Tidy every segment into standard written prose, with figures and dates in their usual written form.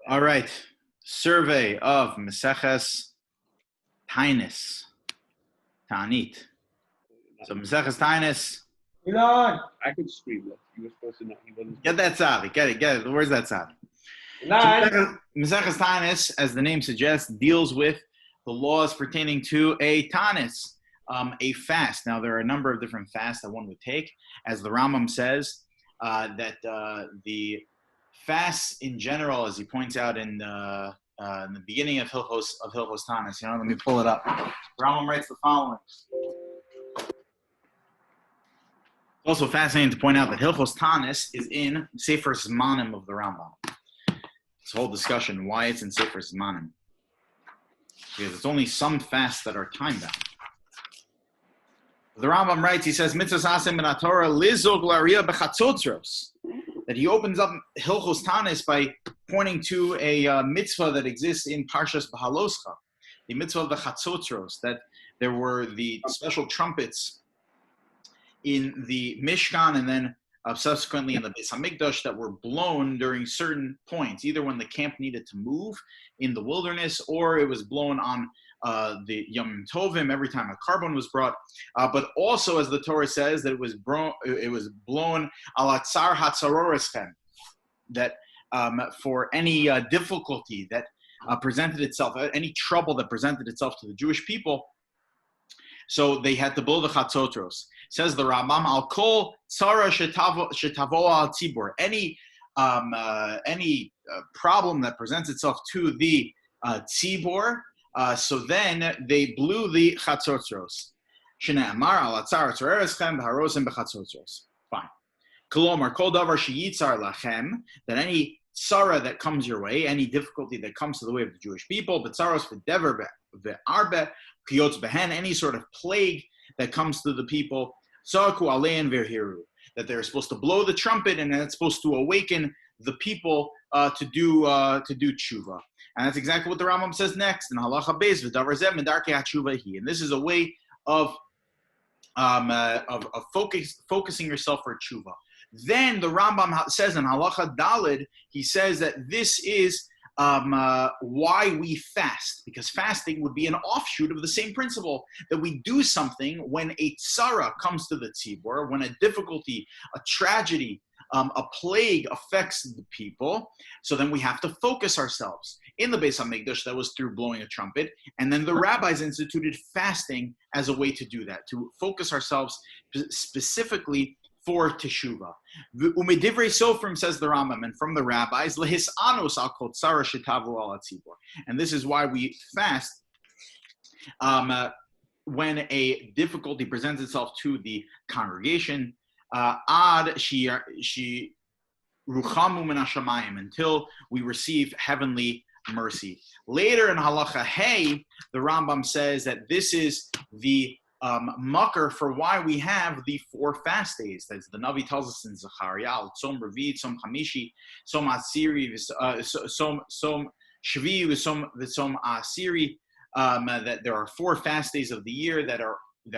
All right. Survey of Mesechta Taanis. Ta'anit. So Mesechta Taanis. Elon! I could scream that. You were supposed to know. He wasn't. Get that tzadi. Get it. Where's that tzadi? Elon! Mesechta Taanis, as the name suggests, deals with the laws pertaining to a Taanis, a fast. Now, there are a number of different fasts that one would take. As the Rambam says, that the fasts in general, as he points out in the beginning of Hilchos Taanis, let me pull it up. Rambam writes the following. It's also fascinating to point out that Hilchos Taanis is in Sefer Zmanim of the Rambam. This whole discussion, why it's in Sefer Zmanim. Because it's only some fasts that are time-bound. The Rambam writes, he says, Mitzvahs asem min Torah lizog l'aria b'chatzotzros. That he opens up Hilchos Taanis by pointing to a mitzvah that exists in Parshas B'haloscha, the mitzvah of the Chatzotzros, that there were the special trumpets in the Mishkan and then subsequently in the Beis HaMikdash that were blown during certain points, either when the camp needed to move in the wilderness or it was blown on the Yom Tovim every time a carbon was brought, but also, as the Torah says, that it was blown ala tsar hatzaroreschem, that for any difficulty that presented itself, any trouble that presented itself to the Jewish people, so they had to blow the chatzotros. Says the Rambam, al kol tzara shetavo al tzibur, any problem that presents itself to the tzibur. So then they blew the chatzotros. Shne'amar al atzar tzorereschem v'harosem b'chatzotros. Fine. Kolomar kol davar sheyitzar lachem, that any tzara that comes your way, any difficulty that comes to the way of the Jewish people, b'tzaros v'dever v'arbe kiyotz behen, any sort of plague that comes to the people, saku alein v'hiru, that they're supposed to blow the trumpet and it's supposed to awaken the people to do tshuva. And that's exactly what the Rambam says next in Halacha Beis v'davar zeh medarkei hatshuva hi. And this is a way of focusing yourself for tshuva. Then the Rambam says in Halacha Daled, he says that this is why we fast, because fasting would be an offshoot of the same principle, that we do something when a tzara comes to the tzibur, when a difficulty, a tragedy, a plague affects the people. So then we have to focus ourselves. In the Beis HaMikdash, that was through blowing a trumpet, and then the rabbis instituted fasting as a way to do that, to focus ourselves specifically for teshuvah. Umedivrei sofrim, says the Rambam, and from the rabbis, lehisanos al kol tzara shetavu al hatzibur. And this is why we fast when a difficulty presents itself to the congregation, ad shi ruchamu min hashamayim, until we receive heavenly mercy. Later in Halacha Hey, the Rambam says that this is the mucker for why we have the 4 fast days. That's the Navi tells us in Zechariah, Tzom Revi, Tzom Chamishi, Tzom Asiri, Tzom Shvi, Tzom Asiri, that there are 4 fast days of the year that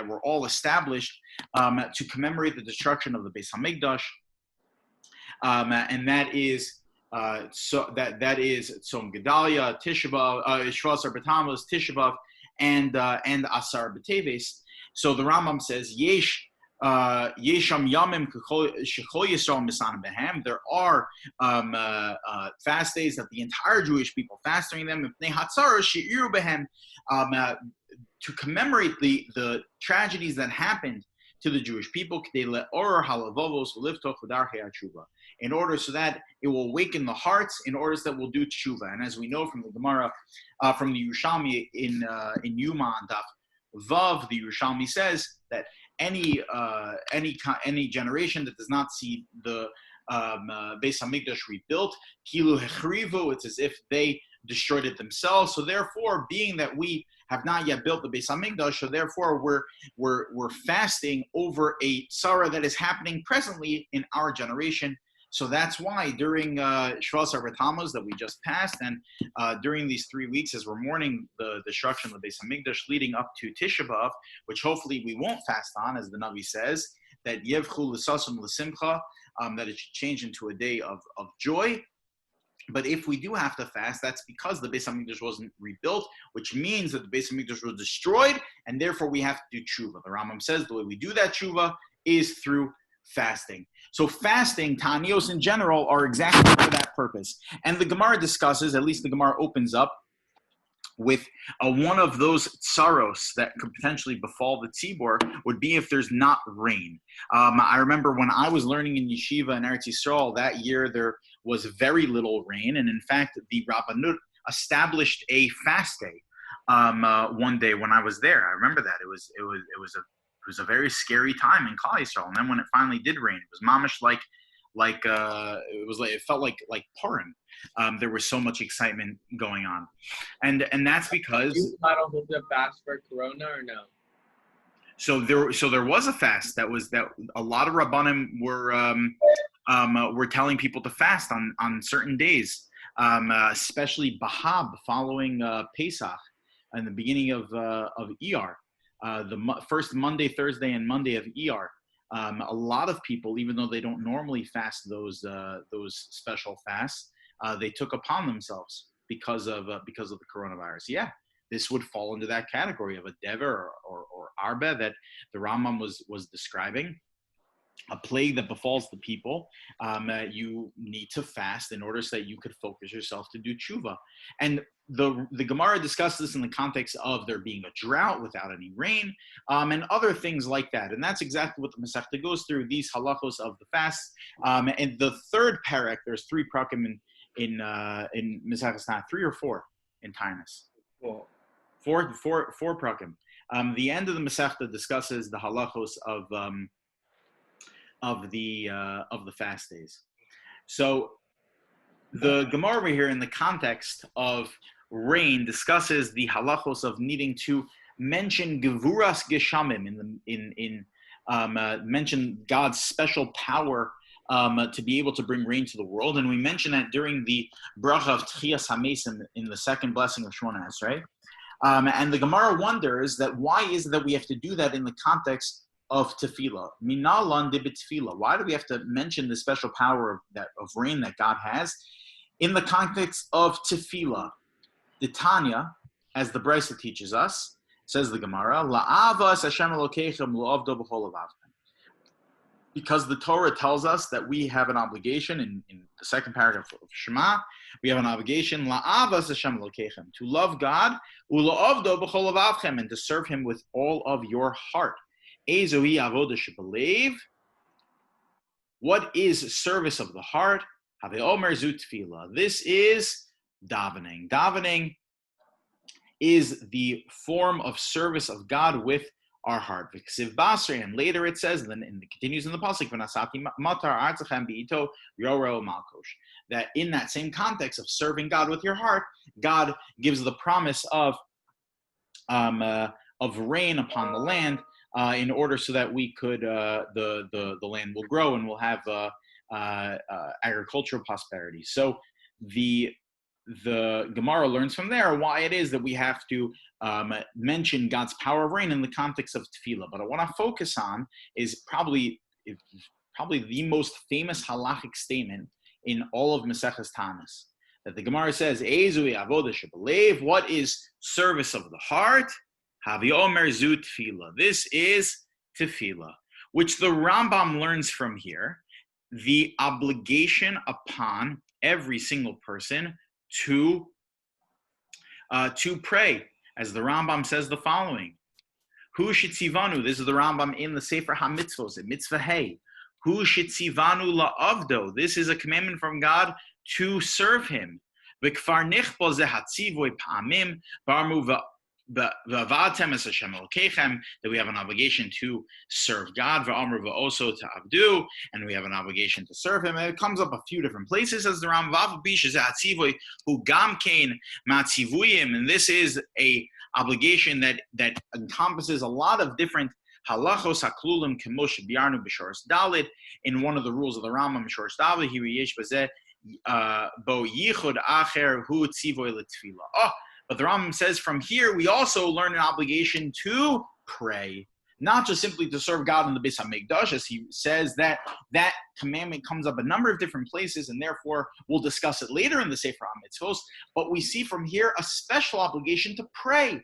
were all established to commemorate the destruction of the Beis HaMikdash, and that is that is Tzom Gedalia, Tisha B'Av, Shvas B'Tammuz, Tisha B'Av, and Asar B'Teves. So the Rambam says, Yesham Yamim Shechol Yisrael Misanim Behem. There are fast days that the entire Jewish people fast during them. To commemorate the tragedies that happened to the Jewish people, in order so that it will awaken the hearts, in order so that we'll do tshuva. And as we know from the Gemara, from the Yerushalmi in Yuma and Daf Vav, the Yerushalmi says that any generation that does not see the Beis HaMikdash rebuilt, kilu hechrivu, it's as if they destroyed it themselves. So therefore, being that we have not yet built the Beis HaMikdash, so therefore we're fasting over a tzara that is happening presently in our generation. So that's why during Shvas Tammuz that we just passed, and during these 3 weeks as we're mourning the destruction of the Beis HaMikdash leading up to Tisha B'Av, which hopefully we won't fast on, as the Navi says, that Yevchu l'sasum l'simcha, that it should change into a day of joy. But if we do have to fast, that's because the Beis Hamikdash wasn't rebuilt, which means that the Beis Hamikdash was destroyed, and therefore we have to do tshuva. The Rambam says the way we do that tshuva is through fasting. So fasting, Taanis in general, are exactly for that purpose. And the Gemara discusses, at least the Gemara opens up, with one of those tsaros that could potentially befall the tzibor would be if there's not rain. I remember when I was learning in yeshiva in Eretz Yisrael, that year there was very little rain, and in fact the Rabbanut established a fast day one day when I was there. I remember that it was a very scary time in Klal Yisrael, and then when it finally did rain, it was mamish it felt like Purim. There was so much excitement going on, and that's because you not hold a fast for Corona or no? So there was a fast that a lot of Rabbanim were telling people to fast on certain days, especially Bahab following Pesach and the beginning of Iyar, the first Monday, Thursday, and Monday of Iyar. A lot of people, even though they don't normally fast those special fasts, they took upon themselves because of the coronavirus. Yeah, this would fall into that category of a dever or arba that the Rambam was describing, a plague that befalls the people. You need to fast in order so that you could focus yourself to do tshuva. And the Gemara discussed this in the context of there being a drought without any rain, and other things like that. And that's exactly what the Mesechta goes through, these halachos of the fast. And the third parak, there's 3 prakim in Mesechta, 3 or 4 in Taanis. Four prakim. The end of the Mesechta discusses the halachos of the fast days. So the Gemara over here in the context of rain discusses the halachos of needing to mention gevuras geshamim mention God's special power to be able to bring rain to the world, and we mentioned that during the bracha of Tchias HaMesim in the second blessing of Shmona Esrei. And the Gemara wonders that why is it that we have to do that in the context of tefillah? Minalan dibit tefillah. Why do we have to mention the special power of rain that God has in the context of tefillah? The Tanya, as the Brisa teaches us, says the Gemara, La'avas Hashem Elokeichem lo'avdo b'chol levavchem. Because the Torah tells us that we have an obligation in the second paragraph of Shema, we have an obligation, La'avas Hashem Elokeichem, to love God, u'lo'avdo b'chol levavchem, and to serve Him with all of your heart. Ezohi avodah shebelev. What is service of the heart? Have omer zu tefillah. This is davening. Davening is the form of service of God with our heart. V'ksiv basri, and later it says, and it continues in the pasuk, v'nasati matar artzachem beito yorel malkosh. That in that same context of serving God with your heart, God gives the promise of rain upon the land, in order so that we could the land will grow and we'll have agricultural prosperity. So the Gemara learns from there why it is that we have to mention God's power of rain in the context of tefillah. But what I want to focus on is probably the most famous halachic statement in all of Mesechta Taanis, that the Gemara says, "Ezui avodah shebelev." What is service of the heart? Havi omer zu tefillah. This is tefillah, which the Rambam learns from here, the obligation upon every single person to pray, as the Rambam says the following: Hu shitzivanu. This is the Rambam in the Sefer HaMitzvos, in Mitzvah Hey. Hu shitzivanu la'avdo. This is a commandment from God to serve Him. V'kfar nichpo ze hatzivoy pa'amim barmu that we have an obligation to serve God, also to abdu, and we have an obligation to serve Him. And it comes up a few different places as the Rambam, and this is a obligation that encompasses a lot of different halachos haklulim kemosh biarnu b'shoros dalid. In one of the rules of the Rambam, b'shoros dalid, hiriyesh bazeh bo yichud acher hu tzivoy letefillah. But the Rambam says from here we also learn an obligation to pray. not just simply to serve God in the Beis HaMikdash, as he says that that commandment comes up a number of different places, and therefore we'll discuss it later in the Sefer HaMitzvos, but we see from here a special obligation to pray.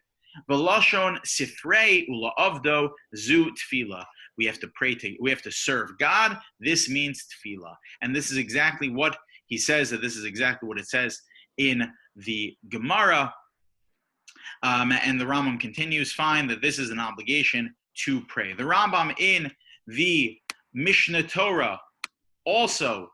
V'lashon sifrei ula'avdo zu tefillah. We have to pray, we have to serve God. This means tefillah. And this is exactly what he says, that this is exactly what it says in the Gemara. And the Rambam continues, fine, that this is an obligation to pray. The Rambam in the Mishnah Torah also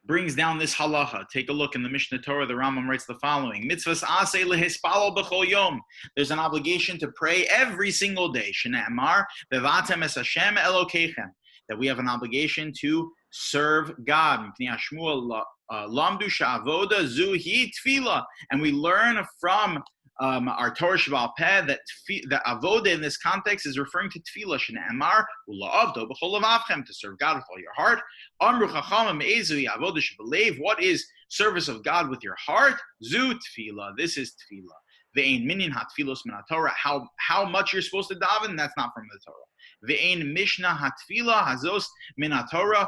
brings down this halacha. Take a look in the Mishnah Torah. The Rambam writes the following: Mitzvahs aseh lehispalal b'chol yom. There's an obligation to pray every single day. Shne'amar bevatem es Hashem elokeichem. That we have an obligation to serve God. Lamdu sha'avoda zu hi tefillah. And we learn from our Torah Sheba'al Peh that the avoda in this context is referring to tefillah. Shne'amar ula'avdo b'chol levavchem, to serve God with all your heart. Amru chachamim ezu avoda shebelev. What is service of God with your heart? Zu tefillah. This is tefillah. Ve'ein minyan hatfilos min Torah. How much you're supposed to daven? That's not from the Torah. Ve'ein mishnah hatfilah hazos min Torah.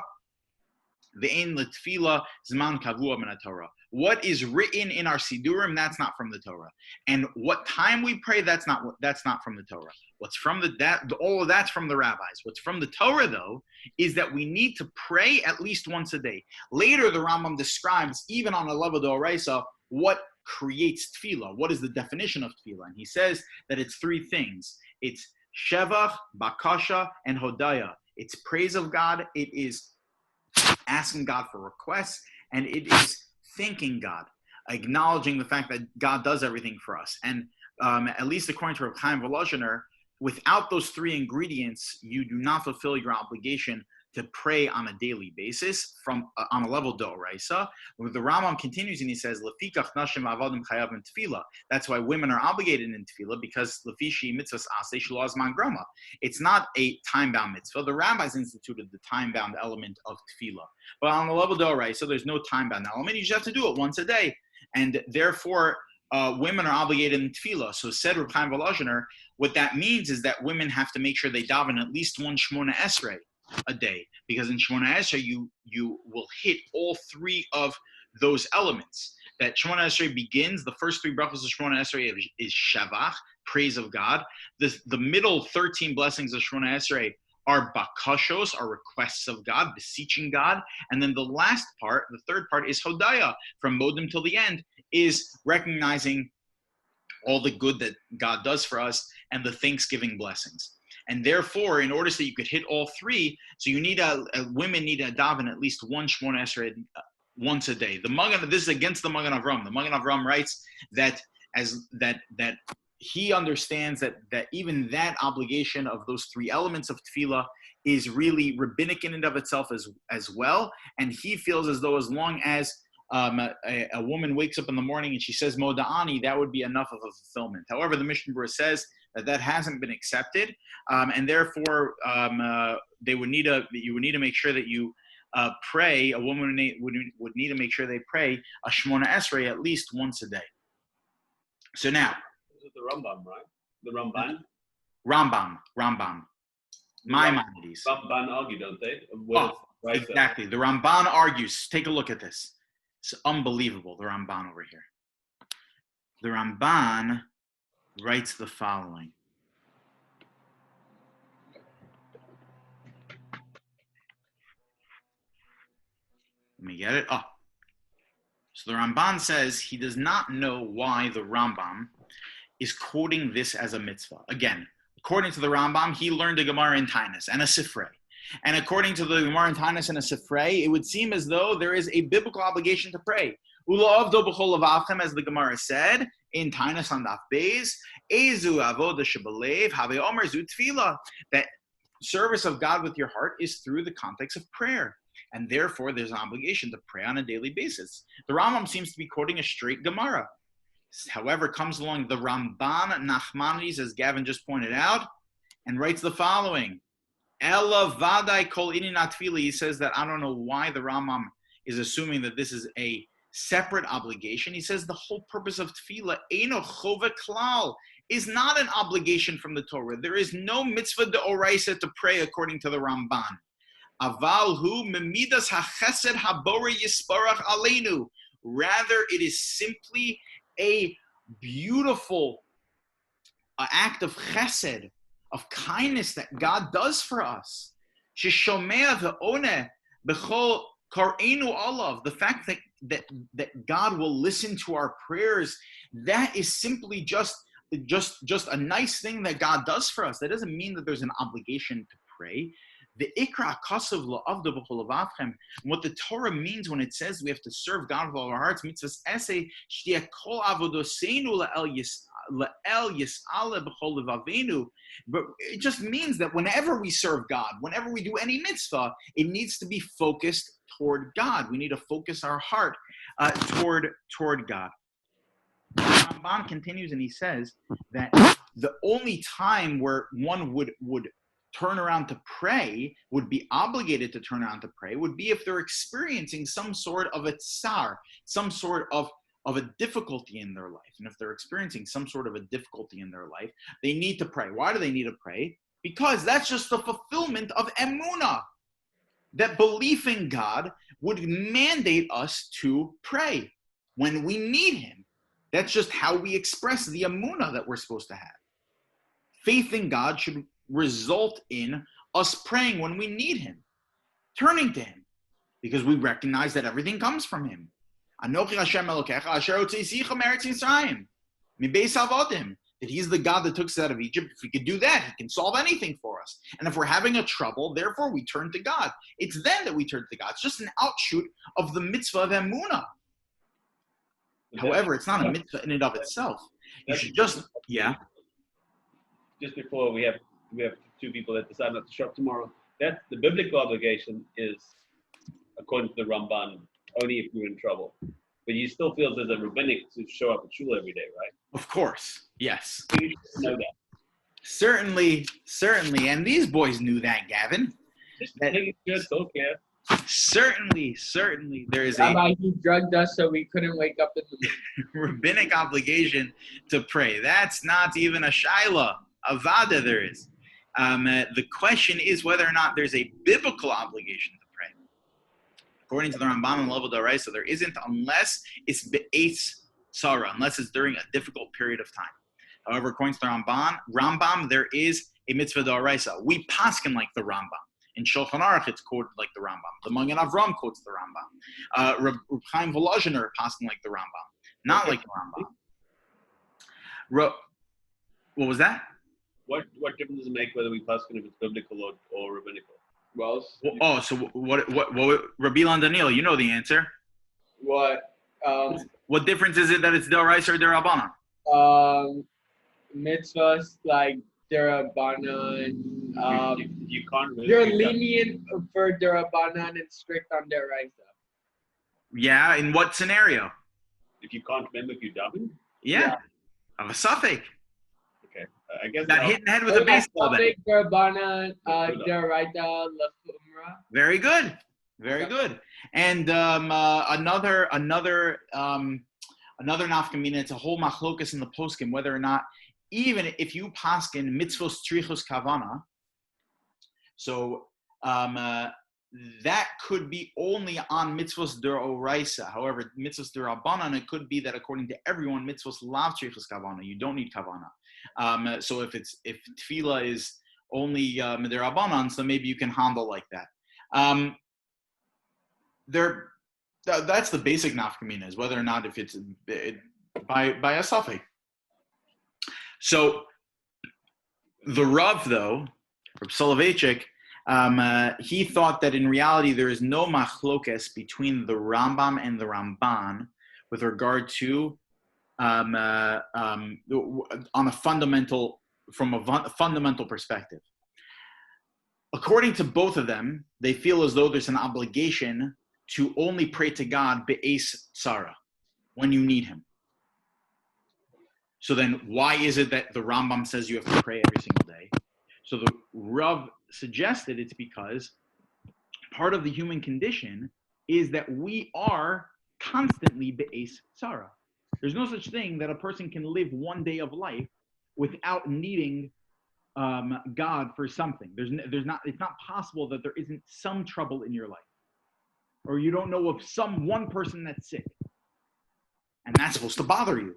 Ve'ein letfilah zman kavua min Torah. What is written in our Sidurim, that's not from the Torah. And what time we pray, that's not from the Torah. What's from all of that's from the rabbis. What's from the Torah, though, is that we need to pray at least once a day. Later, the Rambam describes, even on a level d'oraisa, what creates tefillah. What is the definition of tefillah? And he says that it's three things. It's shevach, bakasha, and hodaya. It's praise of God. It is asking God for requests, and it is thanking God, acknowledging the fact that God does everything for us. And at least according to Reb Chaim Volozhiner, without those three ingredients, you do not fulfill your obligation to pray on a daily basis on a level d'oraisa. The Rambam continues and he says, "Lefikach nashim avadim chayavim tefillah." That's why women are obligated in tefillah, because lefishi mitzvahs aseh shelo azman grama. It's not a time-bound mitzvah. The rabbis instituted the time-bound element of tefillah, but on the level d'oraisa, there's no time-bound element. You just have to do it once a day, and therefore women are obligated in tefillah. So said Reb Chaim Volozhiner, what that means is that women have to make sure they daven at least one Shmona Esrei a day, because in Shemona Esrei you will hit all three of those elements. That Shemona Esrei begins, the first three brachos of Shemona Esrei is shavach, praise of God. The middle 13 blessings of Shemona Esrei are bakashos, are requests of God, beseeching God. And then the last part, the third part, is hodaya, from modem till the end, is recognizing all the good that God does for us and the thanksgiving blessings. And therefore, in order so that you could hit all three, so you need women need to daven at least one Shemona Esrei once a day. This is against the Magen Avram. The Magen Avram writes that he understands that even that obligation of those three elements of tefillah is really rabbinic in and of itself as well. And he feels as though as long as a woman wakes up in the morning and she says Moda'ani, that would be enough of a fulfillment. However, the Mishnah Berurah says that hasn't been accepted, and therefore you would need to make sure that you pray. A woman would need to make sure they pray a Shemona Esrei at least once a day. So now, This is the Rambam, right? The Ramban. Rambam. Maimonides. Ramban argue, don't they? Right exactly. The Ramban argues. Take a look at this. It's unbelievable. The Ramban over here. The Ramban writes the following. Let me get it. So the Ramban says he does not know why the Rambam is quoting this as a mitzvah. Again, according to the Rambam, he learned a Gemara in Taanis and a Sifrei. And according to the Gemara in Taanis and a Sifrei, it would seem as though there is a biblical obligation to pray. Ula'avdo b'chol levavchem, as the Gemara said in Taanis on Daf Beis, ezu avoda shebelev have omer zu tefillah. That service of God with your heart is through the context of prayer. And therefore, there's an obligation to pray on a daily basis. The Rambam seems to be quoting a straight Gemara. However, comes along the Ramban Nachmanides, as Gavin just pointed out, and writes the following. Ela vadai kol ininat tefillah. He says that I don't know why the Rambam is assuming that this is a separate obligation. He says the whole purpose of tefillah, eino chova klal, is not an obligation from the Torah. There is no mitzvah deoraisa to pray according to the Ramban. Aval hu memidas hachesed habore yisparach aleinu. Rather, it is simply a beautiful act of chesed, of kindness that God does for us. Sheshomea ve'oneh b'chol kar'enu alav. The fact that God will listen to our prayers, that is simply just a nice thing that God does for us. That doesn't mean that there's an obligation to pray. The ikra kasav la'avda b'chol avavchem. What the Torah means when it says we have to serve God with all our hearts, mitzvahs esei sh'tiya kol avodoseinu la'el yis'ale b'chol levavenu. But it just means that whenever we serve God, whenever we do any mitzvah, it needs to be focused toward God. We need to focus our heart toward God. Ramban continues and he says that the only time where one would turn around to pray, would be obligated to turn around to pray, would be if they're experiencing some sort of a tsar, some sort of a difficulty in their life. And if they're experiencing some sort of a difficulty in their life, they need to pray. Why do they need to pray? Because that's just the fulfillment of emunah. That belief in God would mandate us to pray when we need him. That's just how we express the emunah that we're supposed to have. Faith in God should result in us praying when we need him, turning to him, because we recognize that everything comes from him. Anochi Hashem Elokecha asher hotziicha me'eretz Yisrael, mibeis avodim. That he's the God that took us out of Egypt. If he could do that, he can solve anything for us. And if we're having a trouble, therefore we turn to God. It's then that we turn to God. It's just an outshoot of the mitzvah of emunah. However, it's not a mitzvah in and of itself. You should just, yeah. Just before we have two people that decide not to show up tomorrow. That's the biblical obligation is, according to the Ramban, only if you're in trouble. But you still feel there's a rabbinic to show up at shul every day, right? Of course, yes. You should know that. Certainly. And these boys knew that, Gavin. Just make it good, don't care. Certainly. There is Rabbi, he drugged us so we couldn't wake up in the morning. rabbinic obligation to pray. That's not even a shaila. Avada there is. The question is whether or not there's a biblical obligation to pray. According to the Ramban and Level D'Oraisa, there isn't unless it's be'etz tzara, unless it's during a difficult period of time. However, according to the Rambam, there is a mitzvah D'Oraisa. We paskin like the Rambam. In Shulchan Aruch, it's quoted like the Rambam. The Magen Avram quotes the Rambam. Reb Chaim Volozhiner paskin like the Rambam, not like the Rambam. What was that? What difference does it make whether we paskin if it's biblical or rabbinical? Well, so what Rabbi Daniel, you know the answer. what? What difference is it that it's D'Oraisa or D'Rabbanan? Mitzvahs like Derabanan. You can't really. You're lenient for Derabanan and strict on Deraisa. Yeah, in what scenario? If you can't remember if you daven? Yeah. Of a suffix. Okay. I guess Got hit in the head with a baseball bat. Derabanan, Deraita, Lafumra. Very good. And another nafkamina, it's a whole machlokas in the poskim, whether or not, even if you paskin mitzvos trichos kavana, so that could be only on mitzvos d'oraisa. However, mitzvos d'rabanan, it could be that according to everyone, mitzvos lav trichos kavana, you don't need kavana. So if tefillah is only d'rabanan, so maybe you can handle like that. That's the basic nafkamina, is whether or not if it's by a suffix. So the Rav, though, Reb Soloveitchik, he thought that in reality there is no machlokes between the Rambam and the Ramban with regard to from a fundamental perspective. According to both of them, they feel as though there's an obligation to only pray to God be'es tzara, when you need him. So then why is it that the Rambam says you have to pray every single day? So the Rav suggested it's because part of the human condition is that we are constantly be'es tzara. There's no such thing that a person can live one day of life without needing God for something. It's not possible that there isn't some trouble in your life, or you don't know of one person that's sick, and that's supposed to bother you.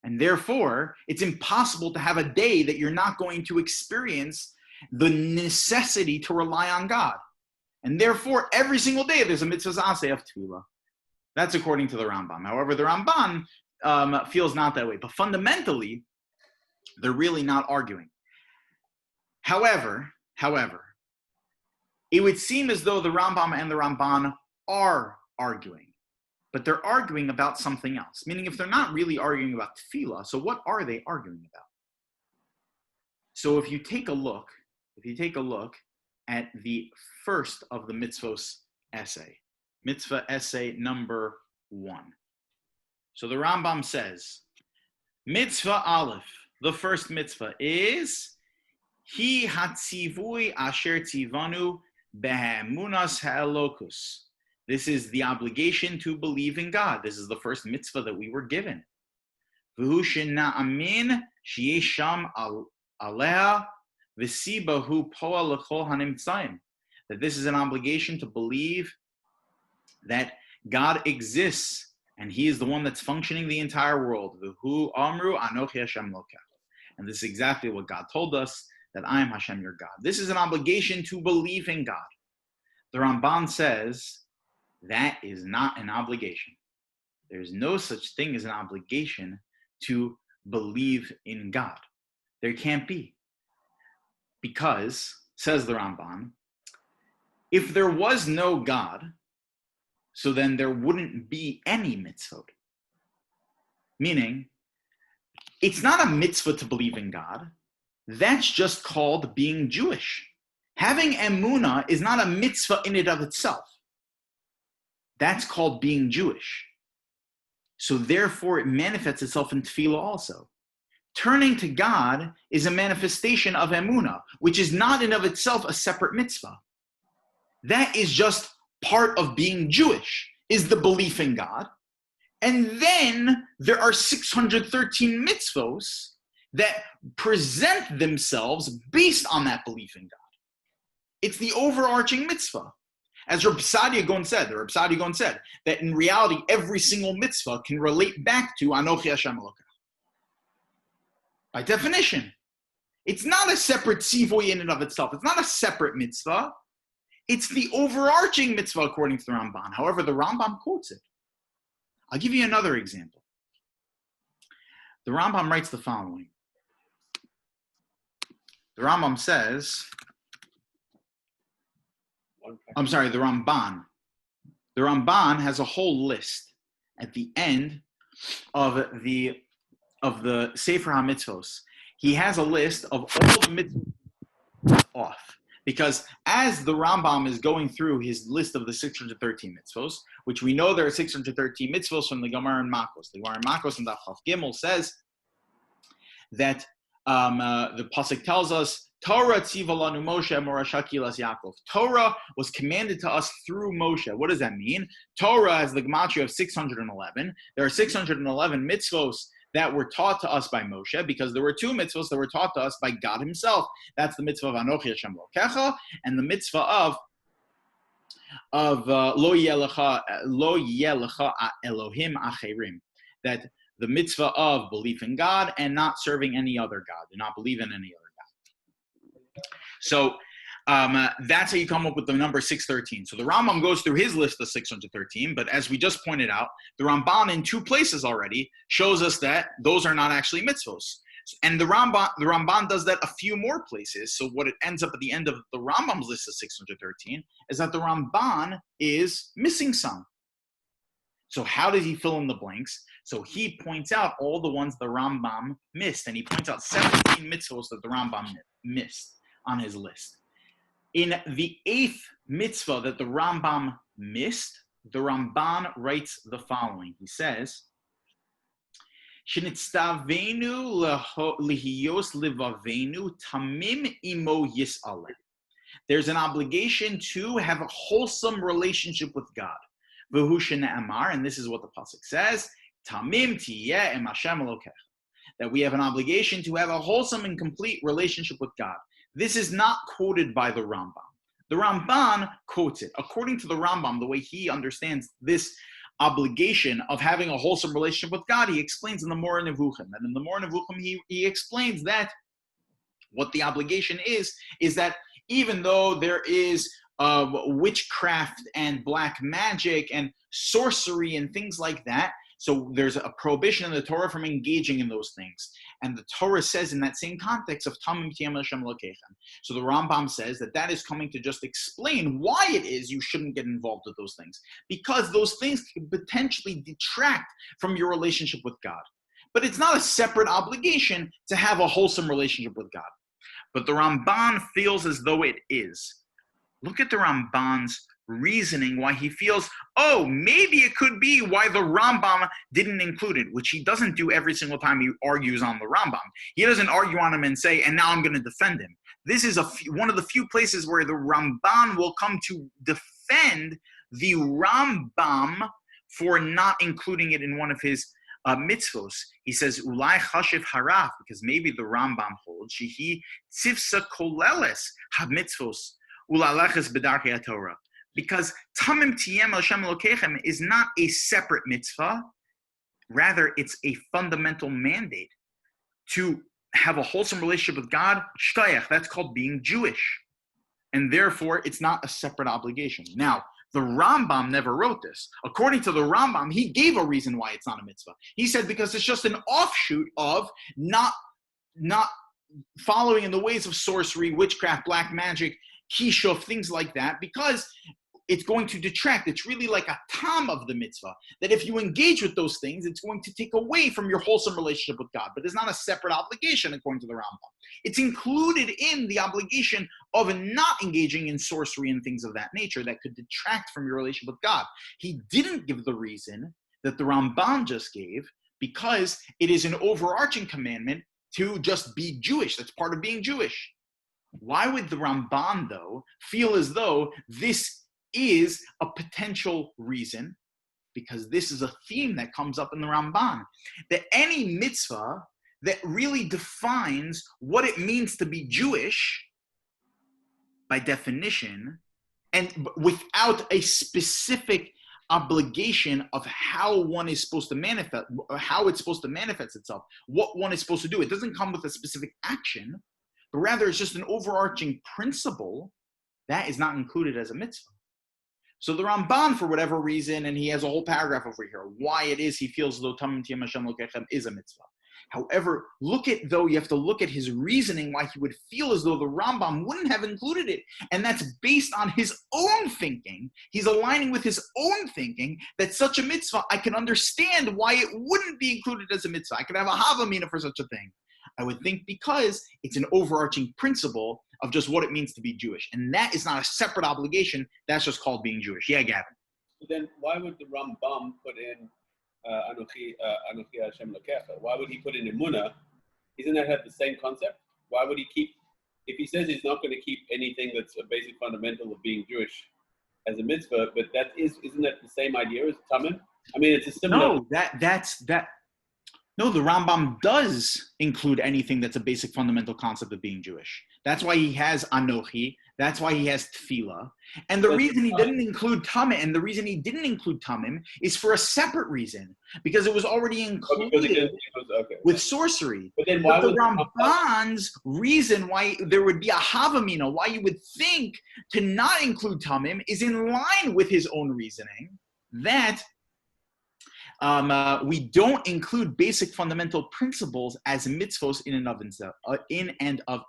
And therefore, it's impossible to have a day that you're not going to experience the necessity to rely on God. And therefore, every single day there's a mitzvah aseh of tefillah. That's according to the Rambam. However, the Ramban feels not that way. But fundamentally, they're really not arguing. However, it would seem as though the Rambam and the Ramban are arguing. But they're arguing about something else. Meaning, if they're not really arguing about tefillah, so what are they arguing about? So if you take a look at the first of the mitzvos essay, mitzvah essay number 1. So the Rambam says, mitzvah aleph, the first mitzvah is, hi hatzivui asher tzivanu behamunas ha'elokus. This is the obligation to believe in God. This is the first mitzvah that we were given. V'hu shena'amin sheyesh sham aleha v'sibahu po'al l'chol hanimtzayim. That this is an obligation to believe that God exists and He is the one that's functioning the entire world. V'hu amru anochi Hashem lokach. And this is exactly what God told us, that I am Hashem your God. This is an obligation to believe in God. The Ramban says, that is not an obligation. There's no such thing as an obligation to believe in God. There can't be. Because, says the Ramban, if there was no God, so then there wouldn't be any mitzvot. Meaning, it's not a mitzvah to believe in God. That's just called being Jewish. Having emunah is not a mitzvah in and of itself. That's called being Jewish. So therefore, it manifests itself in tefillah also. Turning to God is a manifestation of emunah, which is not in of itself a separate mitzvah. That is just part of being Jewish, is the belief in God. And then there are 613 mitzvos that present themselves based on that belief in God. It's the overarching mitzvah. As Rabbi Gon said, that in reality, every single mitzvah can relate back to Anochi Hashem Elokech. By definition, it's not a separate tzivoy in and of itself. It's not a separate mitzvah. It's the overarching mitzvah according to the Ramban. However, the Rambam quotes it. I'll give you another example. The Rambam writes the following. The Rambam says, the Ramban. The Ramban has a whole list at the end of the Sefer HaMitzvos. He has a list of all the mitzvos off. Because as the Rambam is going through his list of the 613 mitzvos, which we know there are 613 mitzvos from the Gemara in Makos. The Gemara in Makos and Daf Chaf Gimel says that the pasuk tells us, Torah tziva lanu Moshe morasha kilas Yaakov. Torah was commanded to us through Moshe. What does that mean? Torah has the gematria of 611. There are 611 mitzvos that were taught to us by Moshe, because there were 2 mitzvos that were taught to us by God Himself. That's the mitzvah of Anochi Hashem Elokecha and the mitzvah of Lo Yelecha Elohim Acherim. That the mitzvah of belief in God and not serving any other God. Do not believe in any other God. So that's how you come up with the number 613. So the Rambam goes through his list of 613, but as we just pointed out, the Ramban in 2 places already shows us that those are not actually mitzvos. And the Ramban does that a few more places. So what it ends up at the end of the Rambam's list of 613 is that the Ramban is missing some. So how does he fill in the blanks? So he points out all the ones the Rambam missed, and he points out 17 mitzvos that the Rambam missed on his list. In the 8th mitzvah that the Rambam missed, the Ramban writes the following. He says, "Shenitztavenu lihiyos livavenu tamim imo yis'aleh." There's an obligation to have a wholesome relationship with God. V'hu shene'amar, and this is what the pasuk says: Tamim tiyeh em Hashem Elokecha. That we have an obligation to have a wholesome and complete relationship with God. This is not quoted by the Rambam. The Ramban quotes it. According to the Rambam, the way he understands this obligation of having a wholesome relationship with God, he explains in the Moreh Nevuchim. And in the Moreh Nevuchim, he explains that what the obligation is that even though there is witchcraft and black magic and sorcery and things like that, so there's a prohibition in the Torah from engaging in those things. And the Torah says in that same context of Tamim Tiyem Hashem Elokeichem. So the Rambam says that is coming to just explain why it is you shouldn't get involved with those things. Because those things can potentially detract from your relationship with God. But it's not a separate obligation to have a wholesome relationship with God. But the Ramban feels as though it is. Look at the Ramban's reasoning why he feels, maybe it could be why the Rambam didn't include it, which he doesn't do every single time he argues on the Rambam. He doesn't argue on him and say, and now I'm going to defend him. This is one of the few places where the Ramban will come to defend the Rambam for not including it in one of his mitzvos. He says, Ulai chashiv haraf, because maybe the Rambam holds, shehi tzivsa koleles ha-mitzvos ulaleches b'darkei Torah. Because Tamim Tiyem Hashem Elokeichem is not a separate mitzvah, rather it's a fundamental mandate to have a wholesome relationship with God. Shtayach, that's called being Jewish. And therefore, it's not a separate obligation. Now, the Rambam never wrote this. According to the Rambam, he gave a reason why it's not a mitzvah. He said because it's just an offshoot of not following in the ways of sorcery, witchcraft, black magic, kishuf, things like that, because it's going to detract. It's really like a tam of the mitzvah, that if you engage with those things, it's going to take away from your wholesome relationship with God. But there's not a separate obligation according to the Rambam. It's included in the obligation of not engaging in sorcery and things of that nature that could detract from your relationship with God. He didn't give the reason that the Ramban just gave, because it is an overarching commandment to just be Jewish. That's part of being Jewish. Why would the Ramban, though, feel as though this is a potential reason? Because this is a theme that comes up in the Ramban, that any mitzvah that really defines what it means to be Jewish, by definition, and without a specific obligation of how one is supposed to manifest, how it's supposed to manifest itself, what one is supposed to do. It doesn't come with a specific action, but rather it's just an overarching principle that is not included as a mitzvah. So the Ramban, for whatever reason, and he has a whole paragraph over here, why it is he feels as though Tamim Tiyem Hashem Elokeichem is a mitzvah. However, you have to look at his reasoning why he would feel as though the Rambam wouldn't have included it. And that's based on his own thinking. He's aligning with his own thinking that such a mitzvah, I can understand why it wouldn't be included as a mitzvah. I could have a havamina for such a thing. I would think because it's an overarching principle of just what it means to be Jewish. And that is not a separate obligation. That's just called being Jewish. Yeah, Gavin. So then why would the Rambam put in Anochi Hashem Elokecha? Why would he put in Emunah? Isn't that have the same concept? Why would he keep, if he says he's not going to keep anything that's a basic fundamental of being Jewish as a mitzvah, but isn't that the same idea as Tamim? I mean, it's a similar... No, the Rambam does include anything that's a basic fundamental concept of being Jewish. That's why he has Anochi. That's why he has Tefillah. And the reason he didn't include Tamim, is for a separate reason, because it was already included with sorcery. But then why the Ramban's reason why there would be a havamina, why you would think to not include Tamim, is in line with his own reasoning that we don't include basic fundamental principles as mitzvos in and of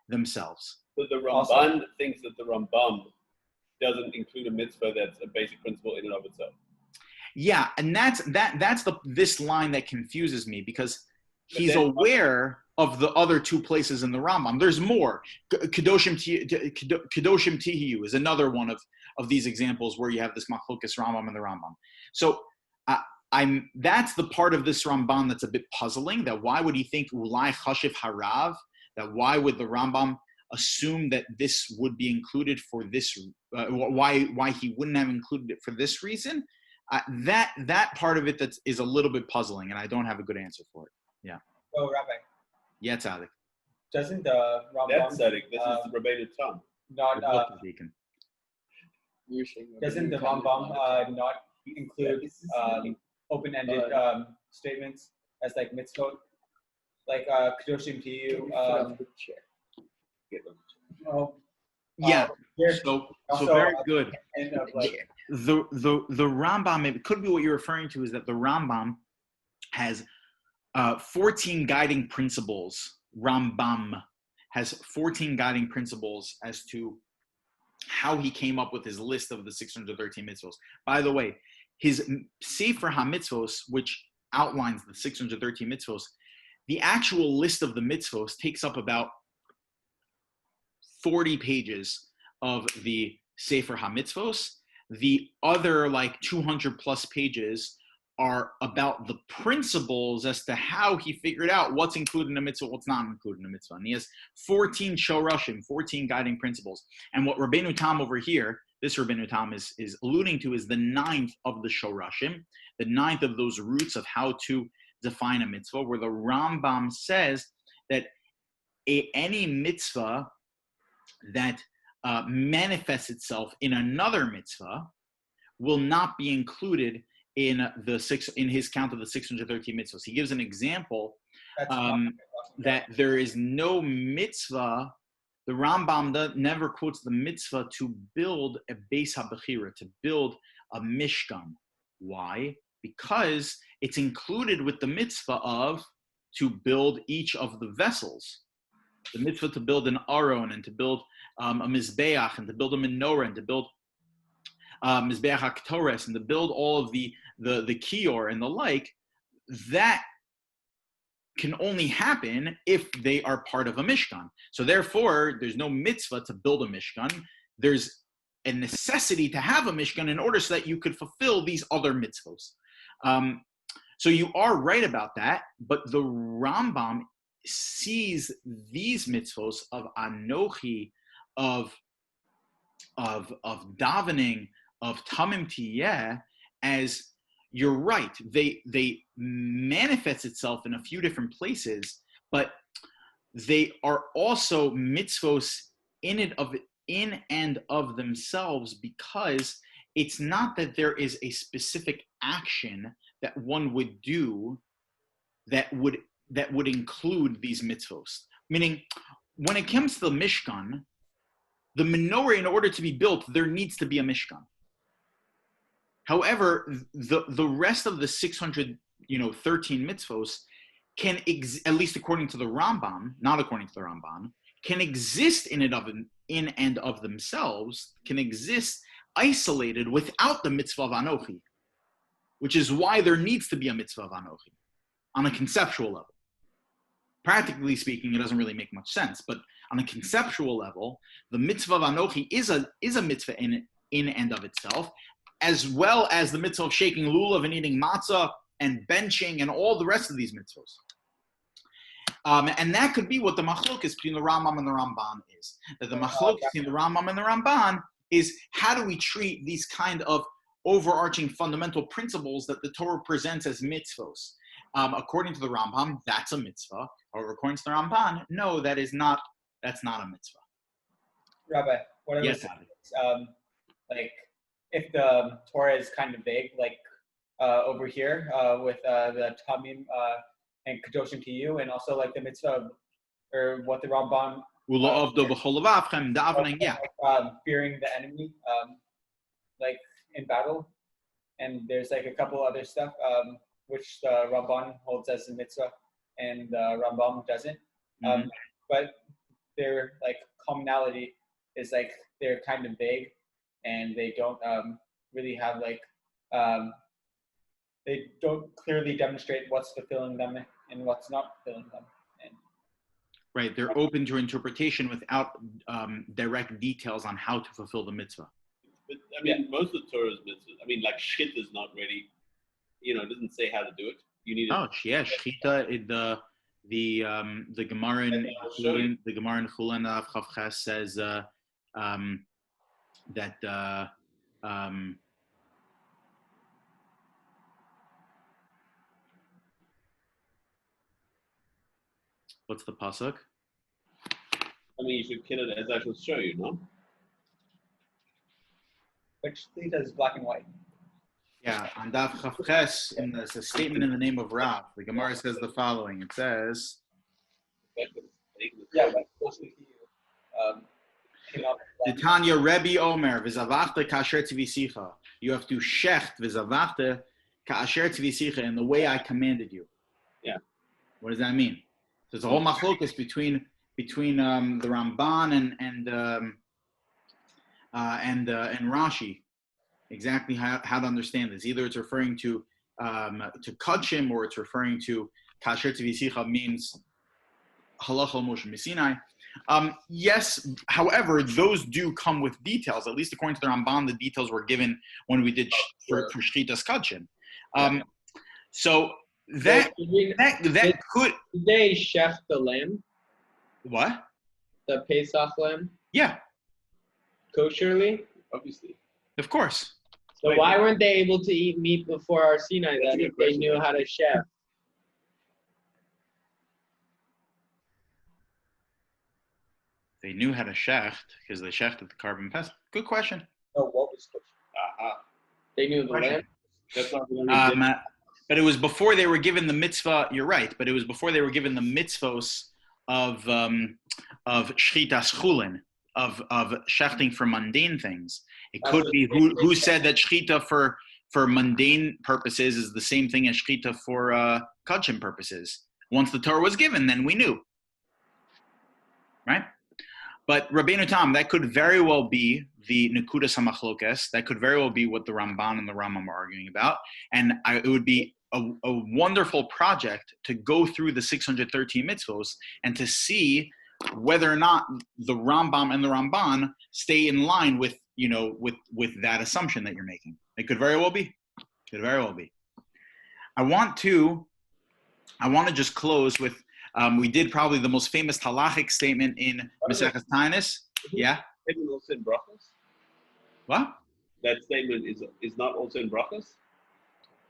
themselves. So the Ramban thinks that the Rambam doesn't include a mitzvah that's a basic principle in and of itself. Yeah, and that's this line that confuses me, because he's aware of the other two places in the Rambam. There's more. Kedoshim Tihiyu is another one of these examples where you have this Machlokas Rambam and the Rambam. So that's the part of this Ramban that's a bit puzzling, that why would he think Ulai Chashiv Harav, that why would the Rambam assume that this would be included for this, why he wouldn't have included it for this reason? That part of it is a little bit puzzling, and I don't have a good answer for it. Yeah. So, Rabbi, Yeah, Tzaddik. doesn't the That's Rambam Tzaddik. This is the Rabbi Tom. not Usually, doesn't the Rambam not include open-ended statements as like mitzvot, like kadoshim to you? Yeah. Here's So also, very good. end of like The Rambam, it could be what you're referring to, is that the Rambam has 14 guiding principles. Rambam has 14 guiding principles as to how he came up with his list of the 613 mitzvos. By the way, his Sefer HaMitzvos, which outlines the 613 mitzvos, the actual list of the mitzvos takes up about 40 pages of the Sefer HaMitzvos. The other like 200 plus pages are about the principles as to how he figured out what's included in a mitzvah, what's not included in a mitzvah. And he has 14 shorashim, 14 guiding principles. And what Rabbeinu Tam over here, this Rabbeinu Tam is alluding to, is the 9th of the shorashim, the 9th of those roots of how to define a mitzvah, where the Rambam says that any mitzvah that manifests itself in another mitzvah will not be included in his count of the 613 mitzvahs. He gives an example that there is no mitzvah. The Rambam never quotes the mitzvah to build a Beis HaBechira, to build a Mishkan. Why? Because it's included with the mitzvah of to build each of the vessels. The mitzvah to build an aron and to build a mizbeach and to build a menorah and to build mizbeach haktores and to build all of the kior and the like, that can only happen if they are part of a mishkan. So therefore, there's no mitzvah to build a mishkan. There's a necessity to have a mishkan in order so that you could fulfill these other mitzvos. So you are right about that, but the Rambam sees these mitzvos of anochi, of davening, of tamim tiyeh, as, you're right, they manifest itself in a few different places, but they are also mitzvos in and of themselves, because it's not that there is a specific action that one would do that would include these mitzvos. Meaning, when it comes to the Mishkan, the menorah, in order to be built, there needs to be a Mishkan. However, the rest of the 613 mitzvos can, at least according to the Rambam, not according to the Ramban, can exist in and of themselves, can exist isolated without the mitzvah of Anochi, which is why there needs to be a mitzvah of Anochi on a conceptual level. Practically speaking, it doesn't really make much sense, but on a conceptual level, the mitzvah of Anochi is a mitzvah in and of itself, as well as the mitzvah of shaking lulav and eating matzah and benching and all the rest of these mitzvahs. And that could be what the machlokes between the Rambam and the Ramban is. That the machlokes between the Rambam and the Ramban is, how do we treat these kind of overarching fundamental principles that the Torah presents as mitzvos? According to the Rambam, that's a mitzvah. Or according to the Ramban, no, that's not a mitzvah. Rabbi, what I was saying, like, if the Torah is kind of vague, like over here with the Tamim and Kadoshim to you, and also like the mitzvah, or what the Ramban fearing the enemy, like in battle, and there's like a couple other stuff which the Ramban holds as a mitzvah, and the Rambam doesn't. But their like commonality is like they're kind of vague, and they don't really have like they don't clearly demonstrate what's fulfilling them and what's not fulfilling them. And right, they're open to interpretation without direct details on how to fulfill the mitzvah. But I mean, most of the Torah's mitzvah, I mean, like shit is not really, it doesn't say how to do it. You need shchita. The Gemara in Chulin of Chavches says that What's the pasuk? I mean, you should kill it as I shall show you, no? Which Shlita is black and white. Yeah, on Daf Chavches, it's a statement in the name of Rav. The Gemara says the following. It says, Yeah, but mostly came out black. Tanya Rebbe Omer, v'zavachta kasher tivisicha. You have to shecht v'zavachta kasher tivisicha in the way I commanded you. Yeah. What does that mean? There's a whole machlokas between the Ramban and Rashi. Exactly how to understand this. Either it's referring to kachim, or it's referring to kasher tivisicha means halacha Moshe Sinai. Yes, however, those do come with details. At least according to the Ramban, the details were given when we did for shchitas kachim. So that could Did they chef the lamb? What? The Pesach lamb? Yeah, Kosherly? Obviously. of course. So why weren't they able to eat meat before our Sinai then if they knew how to chef? They knew how to shecht because they shechted the carbon pesach. Good question. No, what was They knew the lamb? That's not the But it was before they were given the mitzvah. You're right, but it was before they were given the mitzvos of shchitas chulin, of shechting for mundane things. It could be who said that shchita for mundane purposes is the same thing as shchita for kachim purposes. Once the Torah was given, then we knew, right? But Rabbeinu Tam, that could very well be the Nekudas HaMachlokes. That could very well be what the Ramban and the Rambam are arguing about. And it would be a wonderful project to go through the 613 mitzvos and to see whether or not the Rambam and the Ramban stay in line with that assumption that you're making. It could very well be. Could very well be. I want to just close with. We did probably the most famous halachic statement in Mesechta Taanis. Yeah. Statement also in Brachos? What? That statement is not also in Brachos?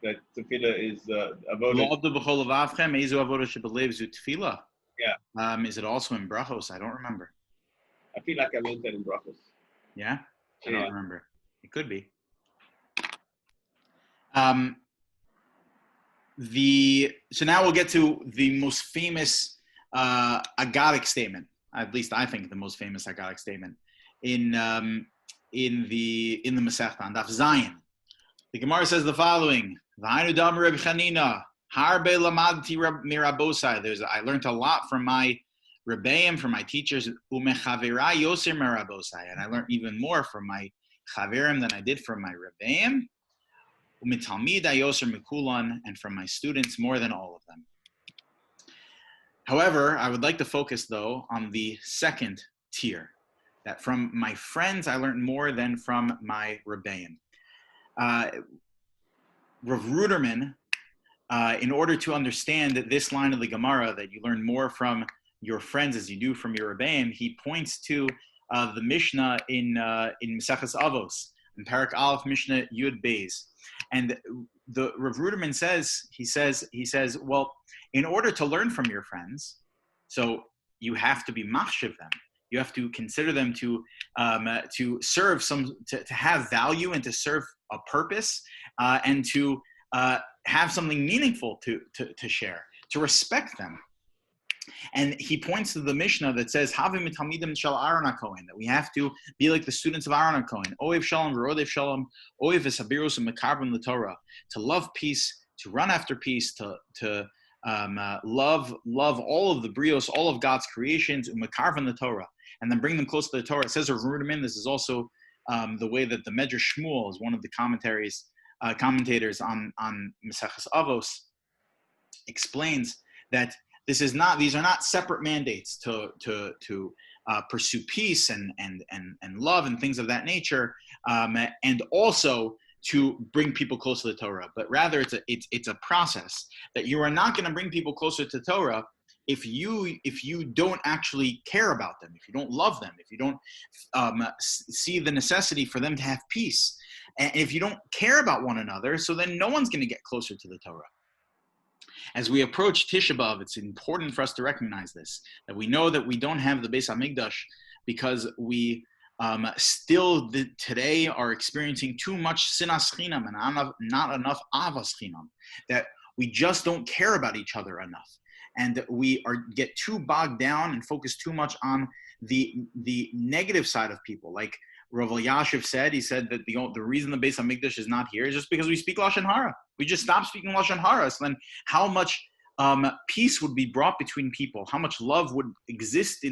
That tefillah is avodah. Yeah. Is it also in Brachos? I don't remember. I feel like I learned that in Brachos. Yeah? I don't remember. It could be. So now we'll get to the most famous Aggadic statement. At least I think the most famous Aggadic statement in the Mesechta on Daf Zayin. The Gemara says the following: "V'hainu dam Reb Chanina harbe lamadti mirabosai." I learned a lot from my Rebbeim, from my teachers. Umechavera yoser mirabosai, and I learned even more from my chaverim than I did from my Rebbeim. Umitalmida yoser mikulan, and from my students more than all of them. However, I would like to focus though on the second tier, that from my friends I learned more than from my Rebbeim. Rav Ruderman, in order to understand this line of the Gemara, that you learn more from your friends as you do from your Rebbeim, he points to the Mishnah in Mesechta Avos, in Parak Aleph Mishnah Yud Beis. And the Rav Ruderman says, well, in order to learn from your friends, so you have to be machshiv them. You have to consider them to serve to have value and to serve a purpose, and to have something meaningful to share, to respect them. And he points to the Mishnah that says, "Havim mitamidim shel Aaron HaKohen," that we have to be like the students of Aaron HaKohen. Oiv shalom v'rodev shalom, oiv v'sabirus u'mekarbon l'Torah, to love peace, to run after peace, to love all of the brios, all of God's creations, u'mekarvan the Torah, and then bring them close to the Torah. It says of Ruderman, this is also the way that the Medrash Shmuel is one of the commentators on Mesechta Avos, explains that these are not separate mandates to pursue peace and love and things of that nature, and also to bring people close to the Torah, but rather it's a process that you are not going to bring people closer to Torah if you don't actually care about them, if you don't love them, if you don't see the necessity for them to have peace, and if you don't care about one another, so then no one's going to get closer to the Torah. As we approach Tisha B'Av, it's important for us to recognize this, that we know that we don't have the Beis HaMikdash because we still today are experiencing too much sinas chinam and not enough avas chinam, that we just don't care about each other enough. And we get too bogged down and focus too much on the negative side of people. Like Rav Elyashiv said, he said that the reason the Beis HaMikdash is not here is just because we speak Lashon Hara. We just stopped speaking Lashon Hara. So then how much peace would be brought between people, how much love would exist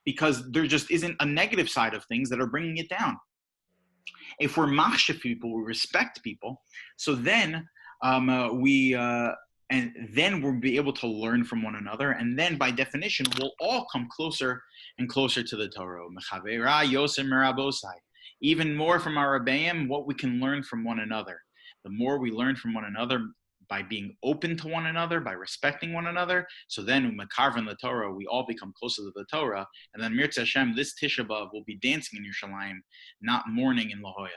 because there just isn't a negative side of things that are bringing it down. If we're machshav people, we respect people, so then and then we'll be able to learn from one another, and then by definition, we'll all come closer and closer to the Torah. Even more from our Rabbeim, what we can learn from one another. The more we learn from one another by being open to one another, by respecting one another, so then Mekarvan the Torah, we all become closer to the Torah, and then Mirza Hashem, this Tisha B'Av will be dancing in Yerushalayim, not mourning in La Jolla.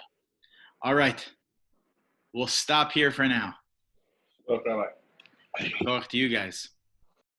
All right, we'll stop here for now. Okay, Rabbi. Talk to you guys.